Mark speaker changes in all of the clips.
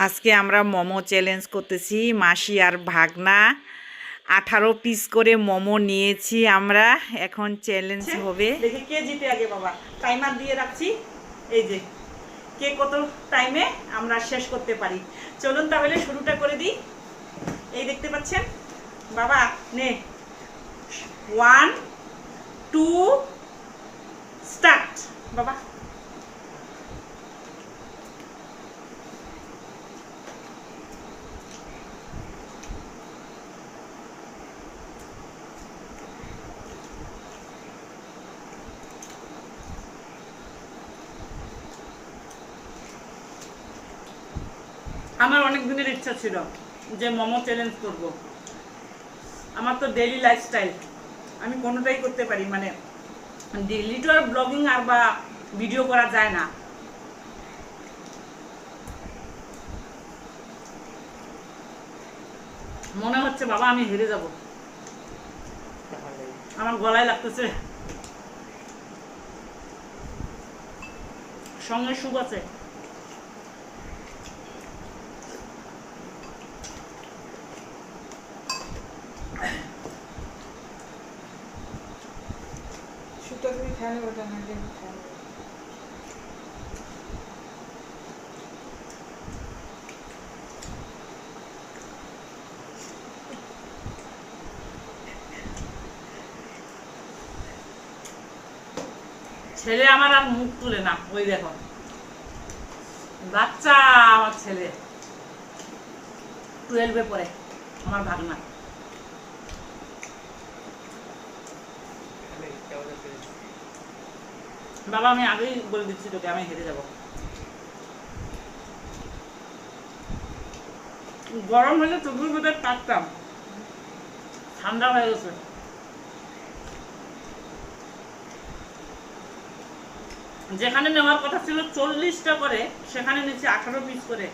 Speaker 1: আজকে আমরা মোমো চ্যালেঞ্জ করতেছি। মাসি আর ভাগনা 18 পিস করে মোমো নিয়েছি আমরা। এখন চ্যালেঞ্জ হবে, দেখি কে জিতে আগে। বাবা টাইমার দিয়ে রাখছি, এই যে কে কত টাইমে আমরা শেষ করতে পারি। চলুন তাহলে শুরুটা করে দিই। এই দেখতে পাচ্ছেন বাবা, নে 1 2 স্টার্ট বাবা। আমার অনেক দিনের ইচ্ছা ছিল যে মোমো চ্যালেঞ্জ করব। আমার তো ডেইলি লাইফস্টাইল, আমি কোনোটাই করতে পারি, মানে ডেইলি তো আর ব্লগিং আর বা ভিডিও করা যায় না। মনে হচ্ছে বাবা আমি হেরে যাব, আমার গলায় লাগতেছে, সঙ্গে সুখ আছে। ছেলে আমার আর মুখ তুলে না, ওই দেখো বাচ্চা আমার ছেলে 12-এ পড়ে, আমার ভাগনা। বাবা আমি আগেই বলে দিচ্ছি তোকে, আমি হেরে যাব। গরম হলে চোখের ভিতরে পাকতাম, ঠান্ডা হয়ে গেছে। যেখানে নেওয়ার কথা ছিল 40টা করে, সেখানে নিচে 18 পিস করে।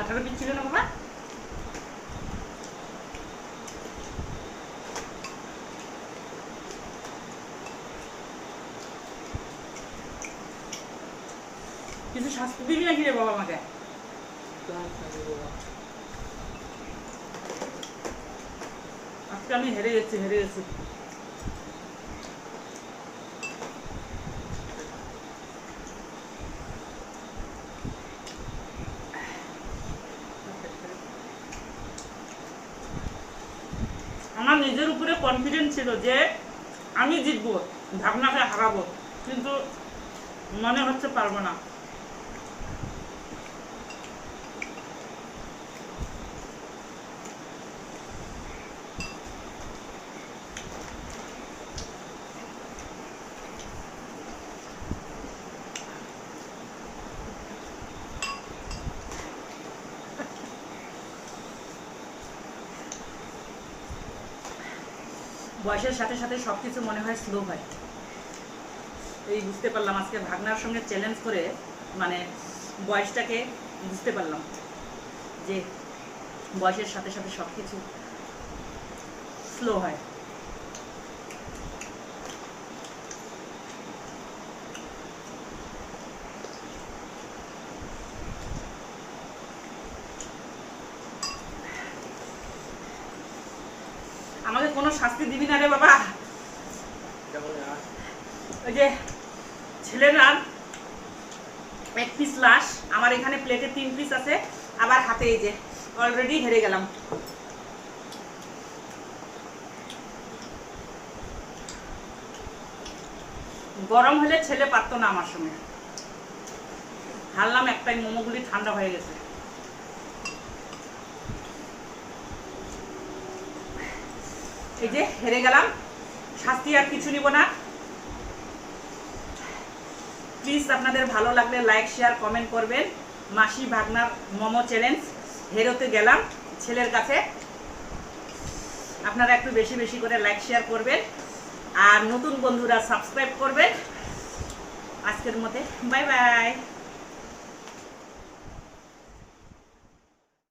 Speaker 1: 18 পিস ছিল না বাবা? কিছু শাস্তি দিবি নাকি রে বাবা আমাকে? আজকে আমি হেরে গেছি। আমার নিজের উপরে কনফিডেন্স ছিল যে আমি জিতবো, ভাগনাকে হারাবো, কিন্তু মনে হচ্ছে পারবো না। বয়সের সাথে সাথে সবকিছু মনে হয় স্লো হয়, এই বুঝতে পারলাম আজকে ভাগনার সঙ্গে চ্যালেঞ্জ করে, মানে বয়সটাকে বুঝতে পারলাম যে বয়সের সাথে সাথে সবকিছু স্লো হয়। আমাকে কোনো শাস্তি দিবি না রে বাবা। ওই যে ছেলের আর 1 পিস লাশ, আমার এখানে প্লেটে 3 পিস আছে, আবার হাতে এই যে অলরেডি হেরে গেলাম। গরম হলে ছেলে পারতো না আমার সঙ্গে, হারলাম একটাই, মোমোগুলি ঠান্ডা হয়ে গেছে। এই যে হেরে গেলাম, শাস্তি আর কিছু নিব না। প্লিজ আপনাদের ভালো লাগলে লাইক শেয়ার কমেন্ট করবেন। মাসি ভাগনার মোমো চ্যালেঞ্জ, হেরোতে গেলাম ছেলের কাছে। আপনারা একটু বেশি বেশি করে লাইক শেয়ার করবেন, আর নতুন বন্ধুরা সাবস্ক্রাইব করবেন। আজকের মধ্যে বাই বাই।